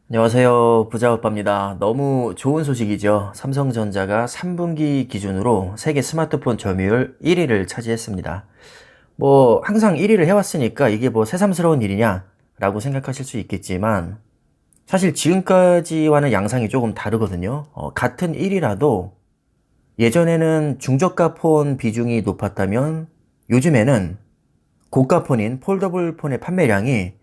안녕하세요. 부자오빠입니다. 너무 좋은 소식이죠. 삼성전자가 3분기 기준으로 세계 스마트폰 점유율 1위를 차지했습니다. 항상 1위를 해왔으니까 이게 새삼스러운 일이냐라고 생각하실 수 있겠지만, 사실 지금까지와는 양상이 조금 다르거든요. 같은 1위라도 예전에는 중저가 폰 비중이 높았다면 요즘에는 고가 폰인 폴더블 폰의 판매량이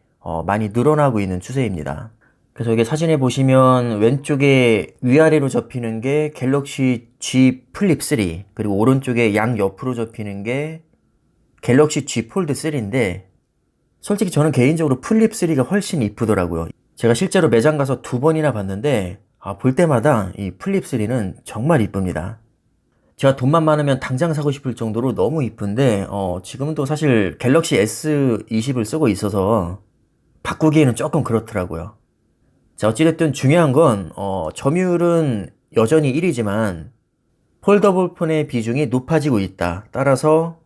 많이 늘어나고 있는 추세입니다. 그래서 이게 사진에 보시면 왼쪽에 위아래로 접히는 게 갤럭시 G 플립 3, 그리고 오른쪽에 양옆으로 접히는 게 갤럭시 G 폴드 3인데, 솔직히 저는 개인적으로 플립 3가 훨씬 이쁘더라고요. 제가 실제로 매장 가서 두 번이나 봤는데, 볼 때마다 이 플립 3는 정말 이쁩니다. 제가 돈만 많으면 당장 사고 싶을 정도로 너무 이쁜데, 지금은 또 사실 갤럭시 S20을 쓰고 있어서 바꾸기에는 조금 그렇더라고요. 자, 어찌됐든 중요한 건, 점유율은 여전히 1위지만, 폴더블 폰의 비중이 높아지고 있다. 따라서,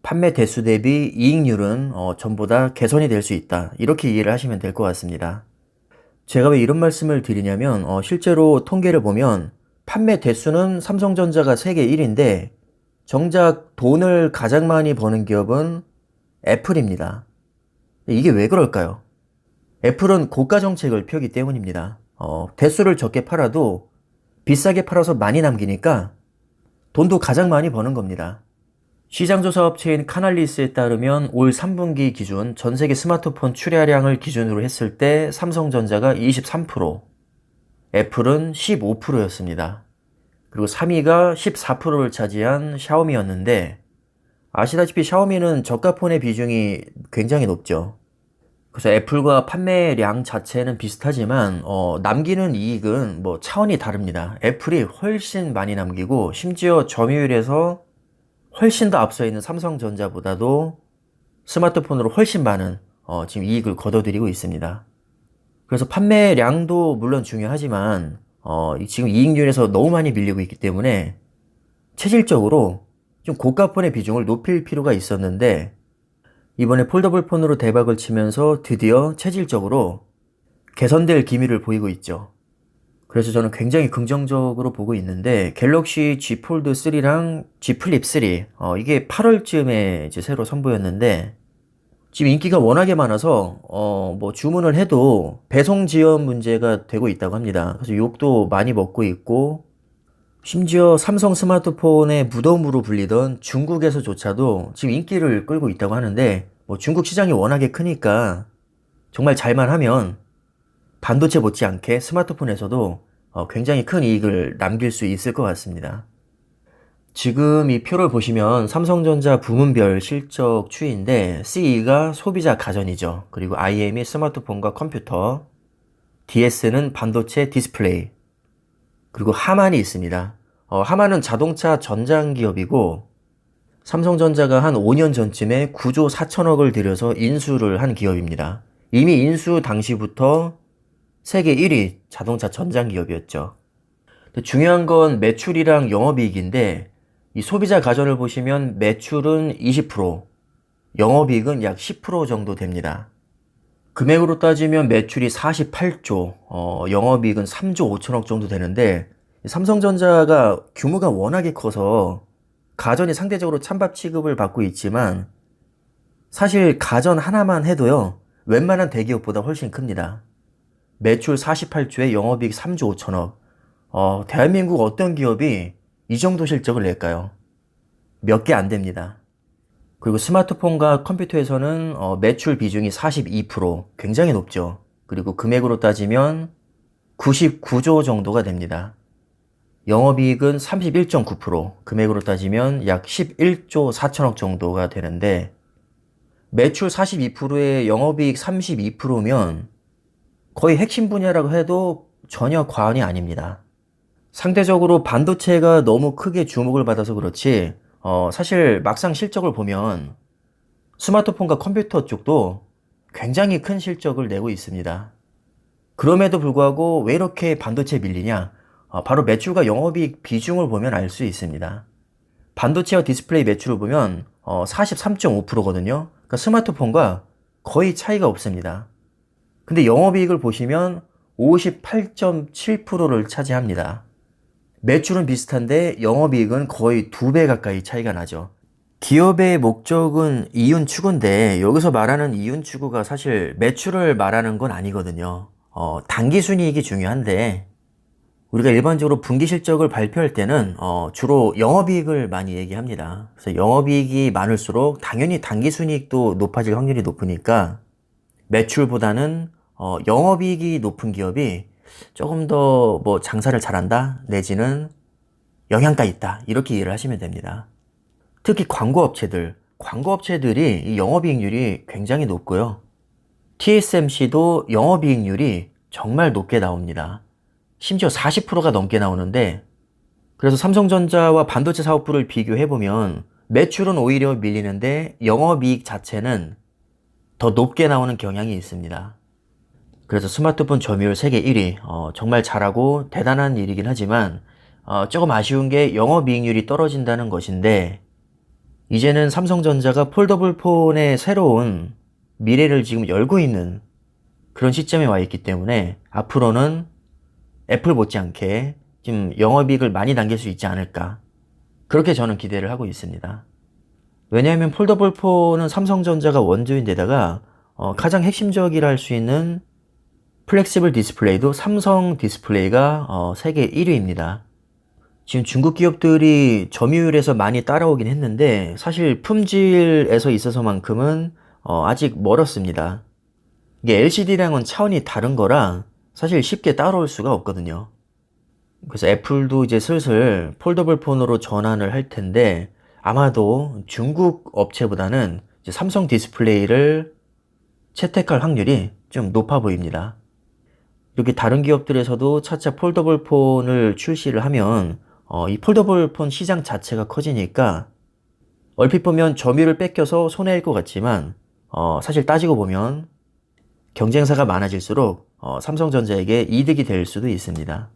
판매 대수 대비 이익률은, 전보다 개선이 될 수 있다. 이렇게 이해를 하시면 될 것 같습니다. 제가 왜 이런 말씀을 드리냐면, 실제로 통계를 보면, 판매 대수는 삼성전자가 세계 1위인데, 정작 돈을 가장 많이 버는 기업은 애플입니다. 이게 왜 그럴까요? 애플은 고가 정책을 펴기 때문입니다. 대수를 적게 팔아도 비싸게 팔아서 많이 남기니까 돈도 가장 많이 버는 겁니다. 시장조사 업체인 카날리스에 따르면 올 3분기 기준 전 세계 스마트폰 출하량을 기준으로 했을 때 삼성전자가 23%, 애플은 15%였습니다. 그리고 3위가 14%를 차지한 샤오미였는데, 아시다시피 샤오미는 저가폰의 비중이 굉장히 높죠. 그래서 애플과 판매량 자체는 비슷하지만 남기는 이익은 차원이 다릅니다. 애플이 훨씬 많이 남기고, 심지어 점유율에서 훨씬 더 앞서 있는 삼성전자보다도 스마트폰으로 훨씬 많은 지금 이익을 거둬들이고 있습니다. 그래서 판매량도 물론 중요하지만 지금 이익률에서 너무 많이 밀리고 있기 때문에 체질적으로 좀 고가폰의 비중을 높일 필요가 있었는데, 이번에 폴더블 폰으로 대박을 치면서 드디어 체질적으로 개선될 기미를 보이고 있죠. 그래서 저는 굉장히 긍정적으로 보고 있는데, 갤럭시 G 폴드 3랑 G 플립 3, 이게 8월쯤에 이제 새로 선보였는데, 지금 인기가 워낙에 많아서 주문을 해도 배송 지연 문제가 되고 있다고 합니다. 그래서 욕도 많이 먹고 있고, 심지어 삼성 스마트폰의 무덤으로 불리던 중국에서조차도 지금 인기를 끌고 있다고 하는데, 중국 시장이 워낙에 크니까 정말 잘만 하면 반도체 못지않게 스마트폰에서도 굉장히 큰 이익을 남길 수 있을 것 같습니다. 지금 이 표를 보시면 삼성전자 부문별 실적 추이인데, CE가 소비자 가전이죠. 그리고 IM이 스마트폰과 컴퓨터, DS는 반도체 디스플레이, 그리고 하만이 있습니다. 하만은 자동차 전장 기업이고, 삼성전자가 한 5년 전쯤에 9조 4천억을 들여서 인수를 한 기업입니다. 이미 인수 당시부터 세계 1위 자동차 전장 기업이었죠. 중요한 건 매출이랑 영업이익인데, 이 소비자 가전을 보시면 매출은 20%, 영업이익은 약 10% 정도 됩니다. 금액으로 따지면 매출이 48조, 영업이익은 3조 5천억 정도 되는데, 삼성전자가 규모가 워낙에 커서 가전이 상대적으로 찬밥 취급을 받고 있지만, 사실 가전 하나만 해도요, 웬만한 대기업보다 훨씬 큽니다. 매출 48조에 영업이익 3조 5천억. 대한민국 어떤 기업이 이 정도 실적을 낼까요? 몇 개 안 됩니다. 그리고 스마트폰과 컴퓨터에서는 매출 비중이 42%, 굉장히 높죠. 그리고 금액으로 따지면 99조 정도가 됩니다. 영업이익은 31.9%, 금액으로 따지면 약 11조 4천억 정도가 되는데, 매출 42%에 영업이익 32%면 거의 핵심 분야라고 해도 전혀 과언이 아닙니다. 상대적으로 반도체가 너무 크게 주목을 받아서 그렇지, 사실 막상 실적을 보면 스마트폰과 컴퓨터 쪽도 굉장히 큰 실적을 내고 있습니다. 그럼에도 불구하고 왜 이렇게 반도체에 밀리냐? 바로 매출과 영업이익 비중을 보면 알 수 있습니다. 반도체와 디스플레이 매출을 보면 43.5%거든요. 그러니까 스마트폰과 거의 차이가 없습니다. 근데 영업이익을 보시면 58.7%를 차지합니다. 매출은 비슷한데 영업이익은 거의 2배 가까이 차이가 나죠. 기업의 목적은 이윤 추구인데 여기서 말하는 이윤 추구가 사실 매출을 말하는 건 아니거든요. 단기 순이익이 중요한데 우리가 일반적으로 분기 실적을 발표할 때는 주로 영업이익을 많이 얘기합니다. 그래서 영업이익이 많을수록 당연히 단기 순이익도 높아질 확률이 높으니까 매출보다는 영업이익이 높은 기업이 조금 더 뭐 장사를 잘한다 내지는 영양가 있다 이렇게 이해를 하시면 됩니다. 특히 광고업체들이 이 영업이익률이 굉장히 높고요. TSMC도 영업이익률이 정말 높게 나옵니다. 심지어 40%가 넘게 나오는데 그래서 삼성전자와 반도체 사업부를 비교해보면 매출은 오히려 밀리는데 영업이익 자체는 더 높게 나오는 경향이 있습니다. 그래서 스마트폰 점유율 세계 1위 정말 잘하고 대단한 일이긴 하지만 조금 아쉬운 게 영업이익률이 떨어진다는 것인데 이제는 삼성전자가 폴더블 폰의 새로운 미래를 지금 열고 있는 그런 시점에 와 있기 때문에 앞으로는 애플 못지않게 지금 영업이익을 많이 남길 수 있지 않을까 그렇게 저는 기대를 하고 있습니다. 왜냐하면 폴더블 폰은 삼성전자가 원조인데다가 가장 핵심적이라 할 수 있는 플렉시블 디스플레이도 삼성 디스플레이가 세계 1위입니다. 지금 중국 기업들이 점유율에서 많이 따라오긴 했는데 사실 품질에서 있어서만큼은 아직 멀었습니다. 이게 LCD랑은 차원이 다른 거라 사실 쉽게 따라올 수가 없거든요. 그래서 애플도 이제 슬슬 폴더블 폰으로 전환을 할 텐데 아마도 중국 업체보다는 이제 삼성 디스플레이를 채택할 확률이 좀 높아 보입니다. 이렇게 다른 기업들에서도 차차 폴더블 폰을 출시를 하면 이 폴더블 폰 시장 자체가 커지니까 얼핏 보면 점유율을 뺏겨서 손해일 것 같지만 사실 따지고 보면 경쟁사가 많아질수록 삼성전자에게 이득이 될 수도 있습니다.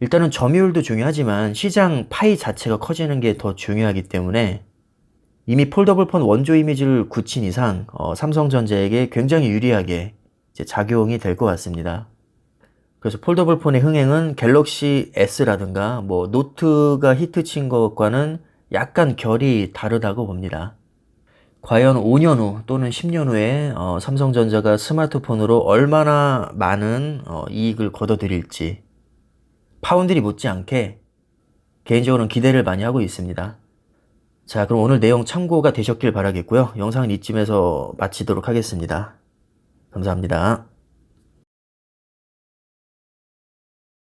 일단은 점유율도 중요하지만 시장 파이 자체가 커지는 게 더 중요하기 때문에 이미 폴더블 폰 원조 이미지를 굳힌 이상 삼성전자에게 굉장히 유리하게 이제 작용이 될 것 같습니다. 그래서 폴더블 폰의 흥행은 갤럭시 S라든가 뭐 노트가 히트친 것과는 약간 결이 다르다고 봅니다. 과연 5년 후 또는 10년 후에 삼성전자가 스마트폰으로 얼마나 많은 이익을 거둬들일지 파운드리 못지않게 개인적으로는 기대를 많이 하고 있습니다. 자, 그럼 오늘 내용 참고가 되셨길 바라겠고요. 영상은 이쯤에서 마치도록 하겠습니다. 감사합니다.